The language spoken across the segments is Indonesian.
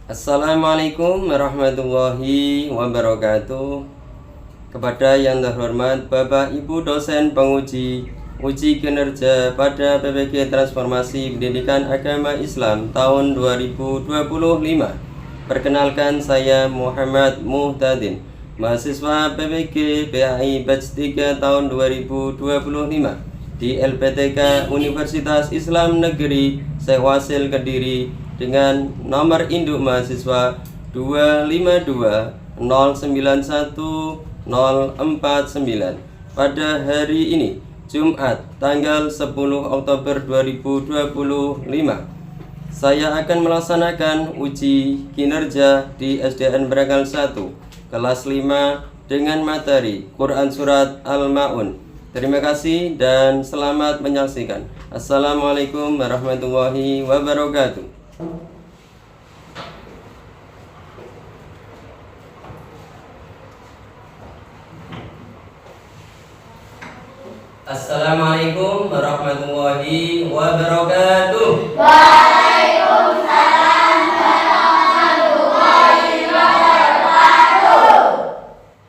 Assalamualaikum warahmatullahi wabarakatuh. Kepada yang terhormat Bapak Ibu dosen penguji uji kinerja pada PPG Transformasi Pendidikan Agama Islam tahun 2025. Perkenalkan, saya Muhammad Muhtadin, mahasiswa PPG PAI Batch 3 tahun 2025 di LPTK Universitas Islam Negeri Syekh Wasil Kediri dengan nomor induk mahasiswa 252091049 pada hari ini, Jumat tanggal 10 Oktober 2025. Saya akan melaksanakan uji kinerja di SDN Bragal 1 kelas 5 dengan materi Quran Surat Al-Ma'un. Terima kasih dan selamat menyaksikan. Assalamualaikum warahmatullahi wabarakatuh. Assalamualaikum warahmatullahi wabarakatuh. Waalaikumsalam warahmatullahi wabarakatuh.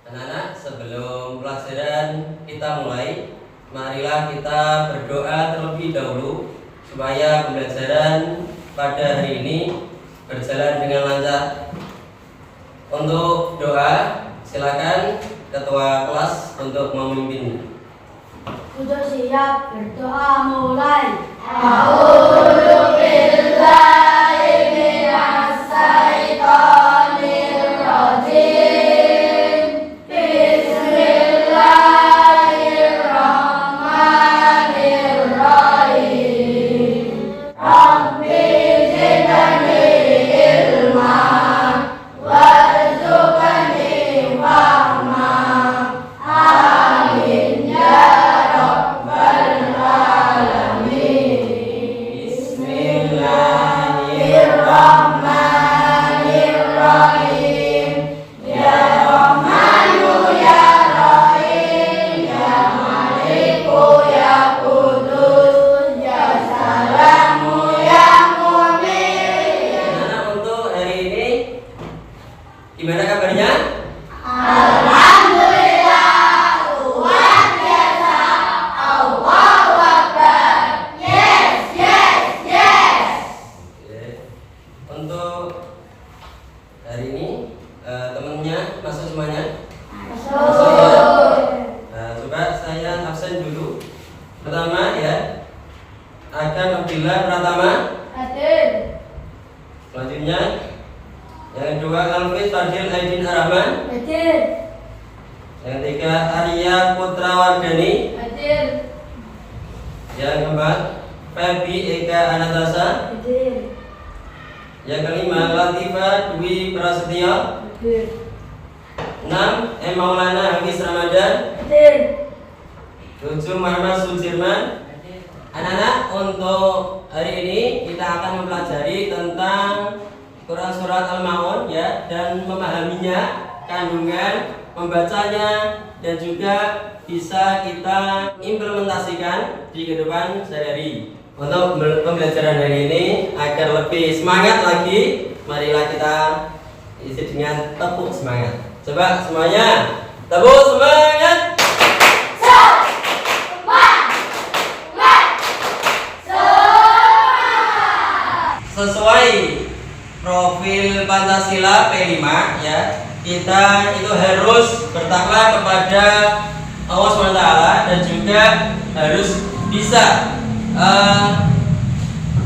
Anak-anak, sebelum pelajaran kita mulai, marilah kita berdoa terlebih dahulu supaya pembelajaran pada hari ini berjalan dengan lancar. Untuk doa, silakan ketua kelas untuk memimpin. Sudah siap, berdoa mulai. A'udzu billahi minas syaitonir rajim. Bismillahirrahmanirrahim. Rabbi zidni ilma warzuqni fahma. Amin ya Bismillahirrahmanirrahim. Ya Rahmanu ya Rahim, ya Maliku ya Qudus, ya Salamu ya Mu'min. Anak, untuk hari ini gimana kabarnya? Alhamdulillah, luar biasa. Allahu Akbar. Yes, yes, yes. Oke. Untuk hari ini temennya masuk semuanya? Masuk. Coba saya absen dulu. Pertama ya, Agam Abdillah Pratama. Hadir. Selanjutnya yang kedua Alfis Fadil Aidin Arahman. Hadir. Yang ketiga Arya Putra Wardani. Hadir. Yang keempat Febi Eka Anatasa. Hadir. Yang kelima Latifah Dwi Prasetyo. Hadir. 6 Maulana Hafiz Ramadan. Hadir. 7 Muhammad Sujirman. Anak-anak, untuk hari ini kita akan mempelajari tentang Quran Surat Al-Ma'un ya, dan memahaminya, kandungan, membacanya, dan juga bisa kita implementasikan di kehidupan sehari-hari. Untuk pembelajaran hari ini agar lebih semangat lagi, marilah kita isi dengan tepuk semangat. Coba semuanya tepuk semangat. Sesuai profil Pancasila P5 ya, kita itu harus bertakwa kepada Allah SWT dan juga harus bisa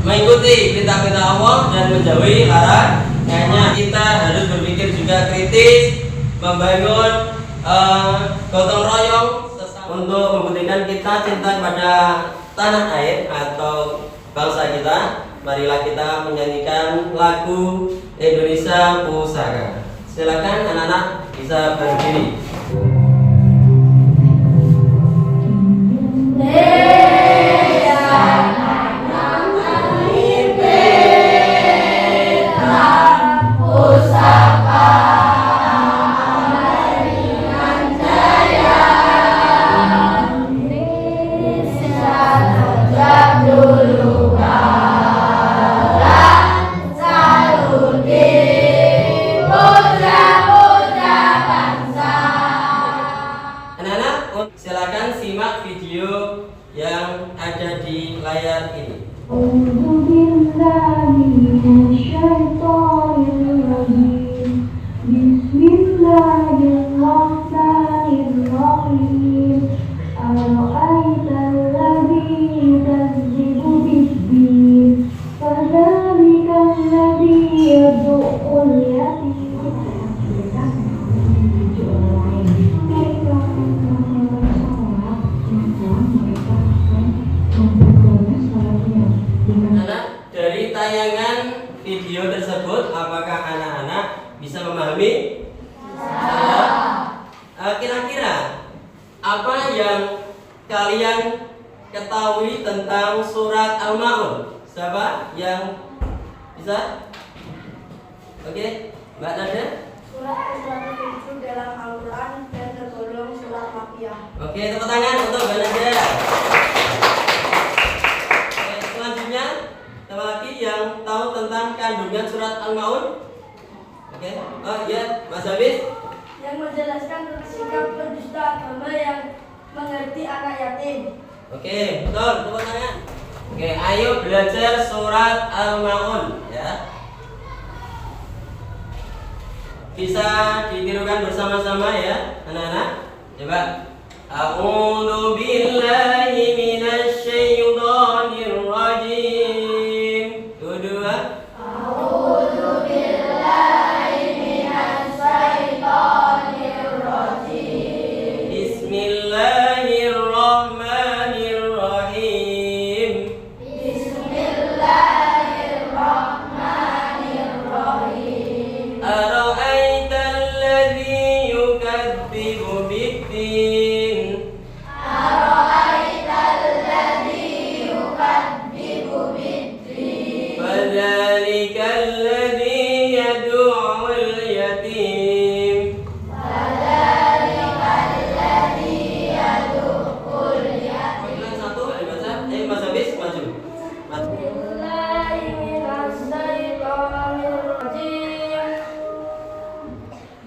mengikuti perintah-perintah Allah dan menjauhi larangannya. Kita harus berpikir juga kritis, membangun gotong royong untuk membuktikan kita cinta kepada tanah air atau bangsa kita. Marilah kita menyanyikan lagu Indonesia Pusaka. Silakan anak-anak bisa berdiri. Dulu. بالله من الشيطان الرجيم بسم الله الرحمن الرحيم أرأيت الذي يكذب بالدين فذلك الذي يدعو اليتيم Anak, dari tayangan video tersebut, apakah anak-anak bisa memahami? Kira-kira apa yang kalian ketahui tentang surat Al-Ma'un? Siapa yang bisa? Oke, Mbak Nada. Surat ke-107 dalam Al-Quran dan tergolong surat Makkiyah. Oke, tepuk tangan untuk Mbak Nada. Oke, selanjutnya, siapa lagi yang tahu tentang kandungan surat Al-Ma'un? Oke, oh iya, Mas Habib. Yang menjelaskan tentang sikap pendusta agama yang mengerti anak yatim. Oke, betul, tepuk tangan. Oke, ayo belajar surat Al-Ma'un ya. Bisa ditirukan bersama-sama ya, anak-anak. Coba. A'udzu billahi minasy syaithanir rajim. Dua. A'udzu billahi minasy syaithanir rajim. Bismillahirrahmanirrahim. Bismillahirrahmanirrahim. Ara'aital ladzi yukadzibu bid-din. Ara'aital ladzi yukadzibu bid-din. Fadzalikal ladzi yad'ul yatim. Fadzalikal ladzi yad'ul yatim. Panggilan satu, ayo baca. Mas Habis maju. Maju. Billahi minas syaitonir rajim.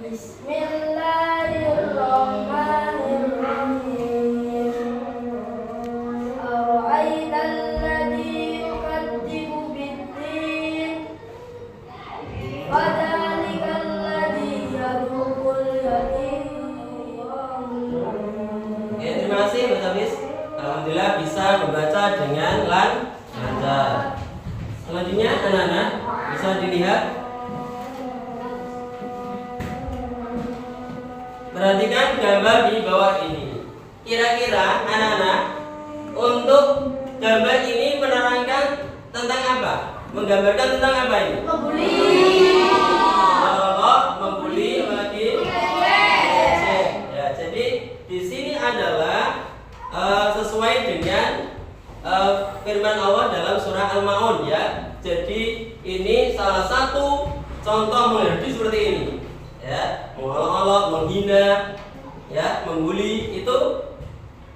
Bismillahirrahmanirrahim. Ara'aital ladzi yukadzibu bid-din. Fadzalikal ladzi yad'ul yatim. Oke, terima kasih Mas Habis. Alhamdulillah bisa membaca dengan lancar. Selanjutnya anak-anak bisa dilihat. Perhatikan gambar di bawah ini. Kira-kira anak-anak untuk gambar ini menerangkan tentang apa? Menggambarkan tentang apa ini? Membuli. Kalau membuli apa lagi? Ejek. Ya, jadi di sini adalah sesuai dengan firman Allah dalam surah Al-Ma'un ya. Jadi ini salah satu contoh menghadapi seperti ini. Ya, mengolok-olok, menghina, ya, membuli itu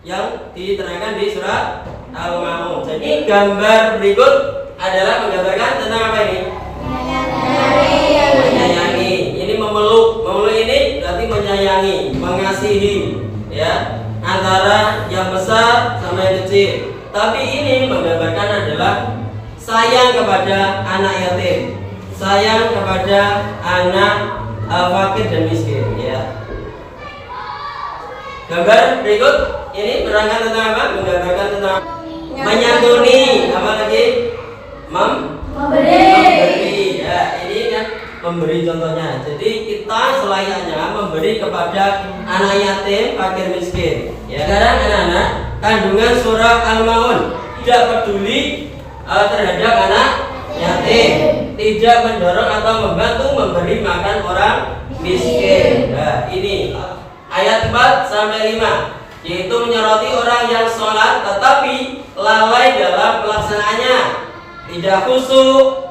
yang diterangkan di surah Al-Ma'un. Jadi gambar berikut adalah menggambarkan tentang apa ini? Menyayangi. Ini memeluk. Memeluk ini berarti menyayangi, mengasihi, ya, antara yang besar sama yang kecil. Tapi ini menggambarkan adalah sayang kepada anak yatim, sayang kepada anak fakir dan miskin, ya. Gambar berikut ini menerangkan tentang apa? Menggambarkan tentang menyantuni, apa lagi? Memberi. Ya, ini kan memberi contohnya. Jadi kita selayaknya memberi kepada anak yatim, fakir miskin. Ya. Sekarang anak-anak, kandungan surah Al-Ma'un tidak peduli terhadap anak yatim, tidak mendorong atau membantu memberi makan orang miskin. Nah, ini ayat 4 sampai 5, yaitu menyoroti orang yang sholat tetapi lalai dalam pelaksanaannya, tidak khusyuk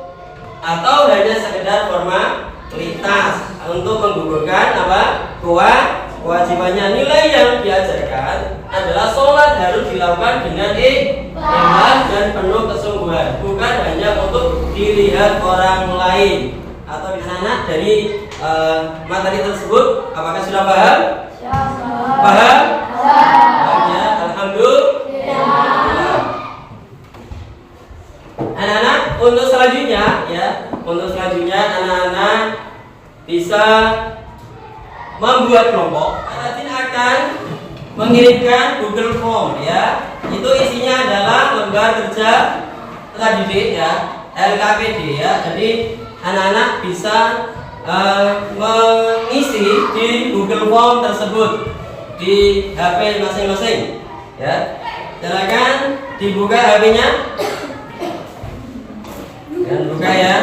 atau hanya sekedar formalitas untuk menggugurkan apa? Kewajibannya. Nilai yang diajarkan adalah sholat harus dilakukan dengan ikhlas dan penuh kesungguhan, bukan hanya untuk dilihat orang lain. Atau di sana dari materi tersebut, apakah sudah paham? Paham? Ya, alhamdulillah. Anak-anak, untuk selanjutnya anak-anak bisa membuat kelompok. Atin akan mengirimkan Google Form ya. Itu isinya adalah lembar kerja didik ya, LKPD ya. Jadi anak-anak bisa mengisi di Google Form tersebut di HP masing-masing ya. Silakan dibuka HP-nya dan buka ya.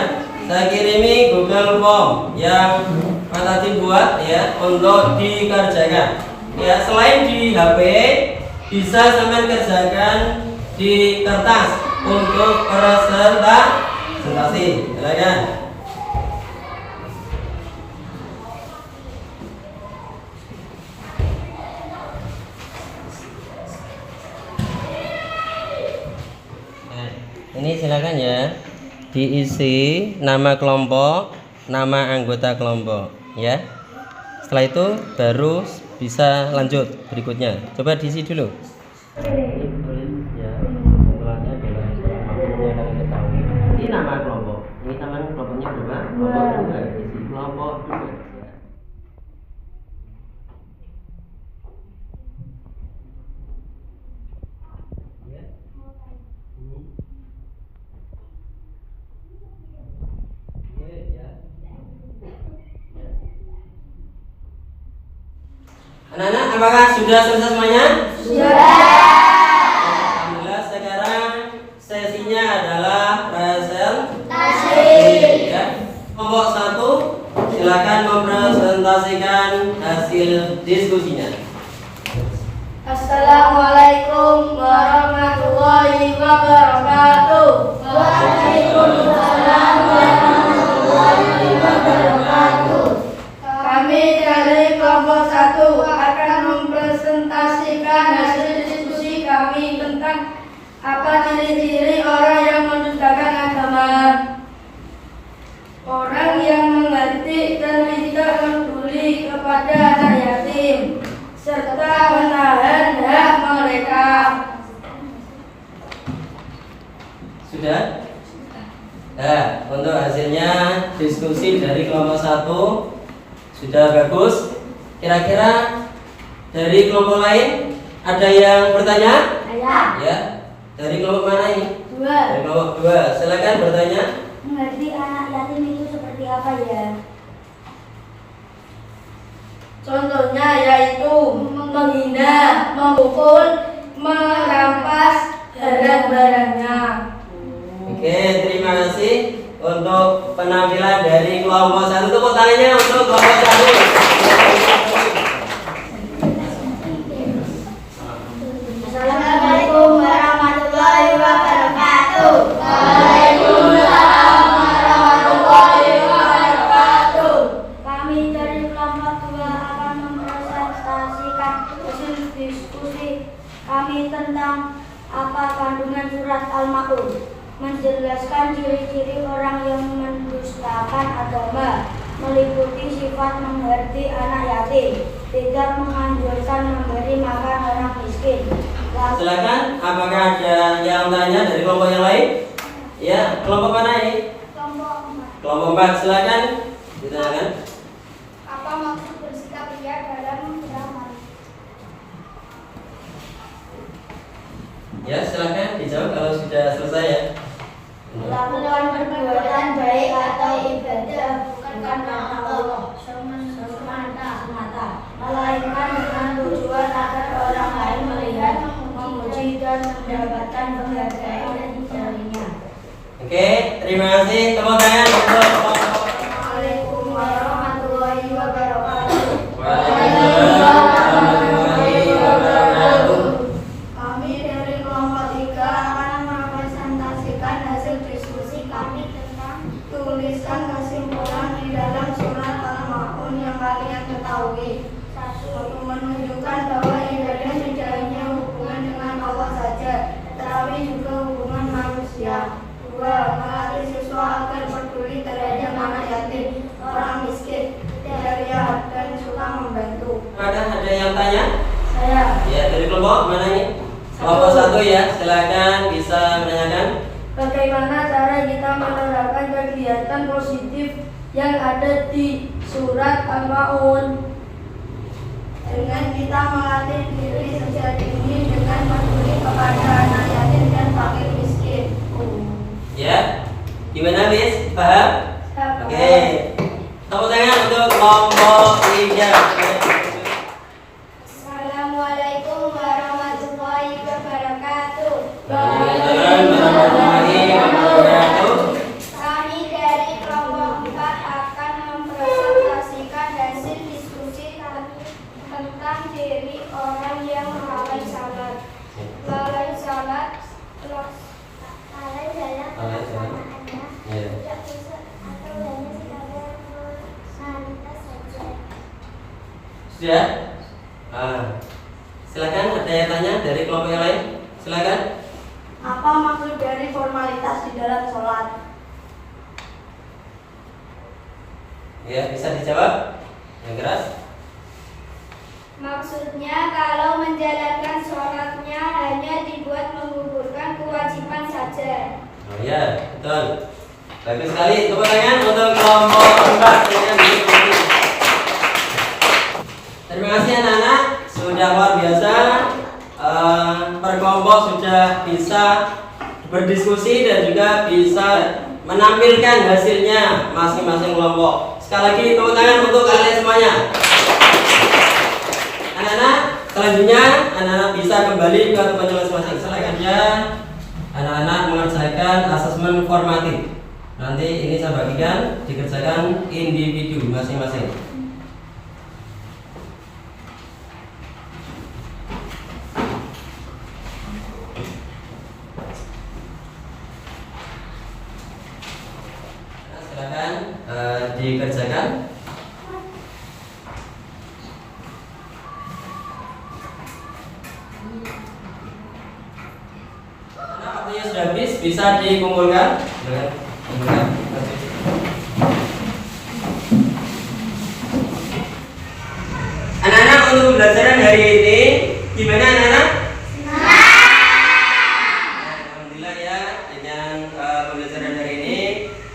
Saya kirimi Google Form yang Pak Tati buat ya untuk dikerjakan ya. Selain di HP bisa sampai kerjakan di kertas untuk presentasi. Silakan. Ini silakan ya, diisi nama kelompok, nama anggota kelompok ya. Setelah itu baru bisa lanjut berikutnya. Coba diisi dulu. Ini tulis ya, setelahnya adalah maksudnya kalian ketahui. Ini nama kelompok. Ini nama kelompoknya berapa? Kelompok 2. Isi kelompok 2. Anak-anak, apakah sudah selesai semuanya? Sudah. Alhamdulillah, sekarang sesinya adalah presentasi. Ya. Kelompok 1, silakan mempresentasikan hasil diskusinya. Assalamualaikum warahmatullahi wabarakatuh. Waalaikumsalam warahmatullahi wabarakatuh. Kami dari kelompok 1 akan mempresentasikan hasil diskusi kami tentang apa ciri-ciri orang yang mendustakan agama. Orang yang mengerti dan tidak peduli kepada anak yatim serta menahan hak mereka. Sudah? Nah, untuk hasilnya diskusi dari kelompok 1 sudah bagus. Kira-kira dari kelompok lain ada yang bertanya? Ada. Ya. Dari kelompok mana ini? 2. Dari kelompok 2. Silakan bertanya. Mengerti anak yatim itu seperti apa ya? Contohnya yaitu menghina, memukul, merampas barang-barangnya. Oke, terima kasih untuk penampilan dari kelompok 1. Tepuk tangannya untuk kelompok 1. Assalamualaikum warahmatullahi wabarakatuh. Waalaikumsalam warahmatullahi wabarakatuh. Kami dari kelompok 2 akan mempresentasikan hasil diskusi kami tentang apa kandungan surat Al-Ma'un, menjelaskan ciri-ciri orang yang mendustakan agama, meliputi sifat mengerti anak yatim, tidak menganjurkan memberi makan orang miskin. Silakan, apakah ada yang tanya dari kelompok yang lain? Ya, kelompok mana ini? Kelompok 4, silakan ditanyakan. Apa maksud bersikap ria dalam beramal? Ya, silakan dijawab kalau sudah selesai ya. Melakukan perbuatan baik atau ibadah bukan karena Allah semata, melainkan dengan tujuan agar orang lain melihat, memuji dan mendapatkan penghargaan darinya. Oke, terima kasih. Tepuk tangan untuk Assalamualaikum warahmatullahi wabarakatuh. Waalaikumsalam warahmatullahi wabarakatuh. Kami dari kelompok 3 akan mempresentasikan hasil diskusi kami tentang tulisan kesimpulan di dalam surat Al-Ma'un yang kalian ketahui. 1. Menunjukkan bahwa ibadah tidak hanya hubungan dengan Allah saja, tetapi juga hubungan manusia. 2. Melatih siswa agar peduli terhadap anak yatim, orang miskin, tidak riya dan suka membantu. Apakah ada yang tanya? Saya. Ya, dari kelompok mana ini? Kelompok 1 ya, silakan bisa menanyakan. Bagaimana bagaimana cara kita menerapkan kegiatan positif yang ada di surat Al-Maun? Dengan kita melatih diri sejak dini dengan peduli kepada anak yatim dan fakir miskin. Ya, gimana Miss? Paham? Paham. Oke. Tepuk tangan untuk kelompok 3. Assalamualaikum warahmatullahi wabarakatuh. Waalaikumsalam warahmatullahi wabarakatuh. Kami dari kelompok 4 akan mempresentasikan hasil diskusi kami tentang ciri orang yang lalai salat. Lalai salat Ya. Sudah? Silakan ada yang tanya dari kelompok yang lain. Silakan. Apa maksud dari formalitas di dalam sholat? Ya, bisa dijawab. Yang keras. Maksudnya kalau menjalankan sholatnya hanya dibuat menggugurkan kewajiban saja. Oh ya, betul. Bagus sekali. Tepuk tangan untuk kelompok 4. Terima kasih anak-anak, sudah luar biasa. Per kelompok sudah bisa berdiskusi dan juga bisa menampilkan hasilnya masing-masing kelompok. Sekali lagi tepuk tangan untuk kalian semuanya. Anak-anak, selanjutnya anak-anak bisa kembali ke tempatnya masing-masing. Silakan ya. Anak-anak mengerjakan asesmen formatif. Nanti ini saya bagikan dikerjakan individu masing-masing. Nah, silakan dikerjakan. Karena waktunya sudah habis, bisa dikumpulkan. Silakan. Kumpulkan. Anak-anak, untuk pembelajaran hari ini gimana anak-anak? Alhamdulillah ya, dengan pembelajaran hari ini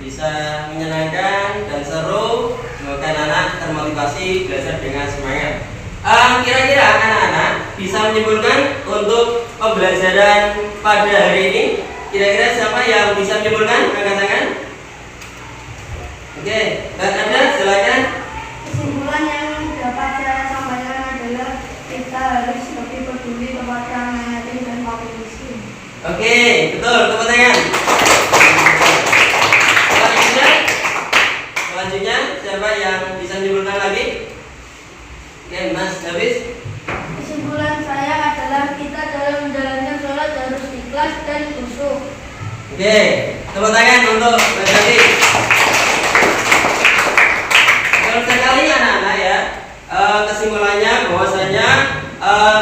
bisa menyenangkan dan seru. Semoga anak-anak termotivasi belajar dengan semangat. Kira-kira anak-anak bisa menyimpulkan untuk pembelajaran pada hari ini. Kira-kira siapa yang bisa menyimpulkan? Angkat tangan. Oke, Mbak Nanda, silakan. Kesimpulan yang dapat saya sampaikan adalah kita harus lebih peduli kepada anak yatim dan fakir miskin. Oke, betul, tepuk tangan. Selanjutnya, siapa yang bisa menyimpulkan lagi? Oke, Mas Davis. Kesimpulan saya adalah kita dalam menjalankan sholat harus ikhlas dan khusyuk. Oke, tepuk tangan untuk Mas Davis. Kalau sekali anak-anak ya, kesimpulannya bahwasanya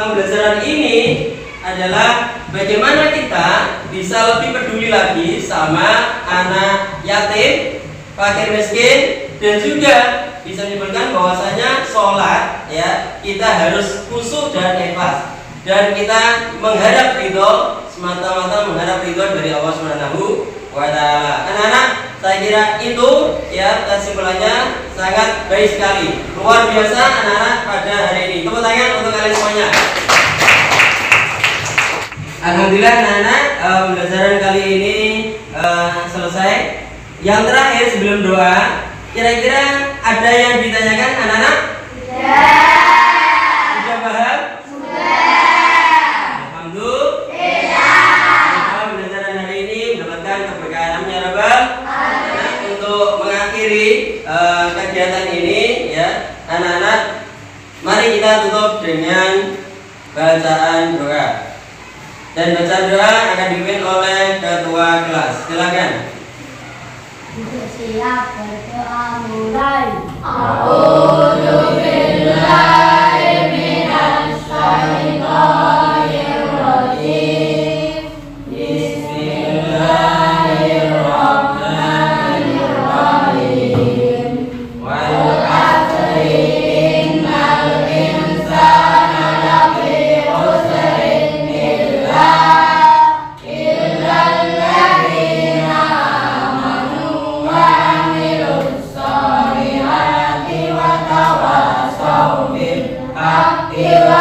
pembelajaran ini adalah bagaimana kita bisa lebih peduli lagi sama anak yatim, fakir miskin, dan juga bisa menyimpulkan bahwasanya sholat ya kita harus khusyuk dan ikhlas, dan kita mengharap ridho, semata-mata mengharap ridho dari Allah Subhanahu wa Ta'ala. Anak-anak, saya kira itu ya kesimpulannya sangat baik sekali, luar biasa anak-anak pada hari ini. Tepuk tangan untuk kalian semuanya. Alhamdulillah anak-anak, pembelajaran kali ini selesai. Yang terakhir sebelum doa, kira-kira ada yang ditanyakan anak-anak? Sudah paham? Alhamdulillah. Pembelajaran hari ini mendapatkan keberkahan ya Rabbal. Untuk mengakhiri kegiatan ini ya anak-anak, mari kita tutup dengan bacaan doa. Dan bacaan doa akan dipimpin oleh ketua kelas. Silakan. Siap berdoa mulai. Bismillahirrahmanirrahim. إلا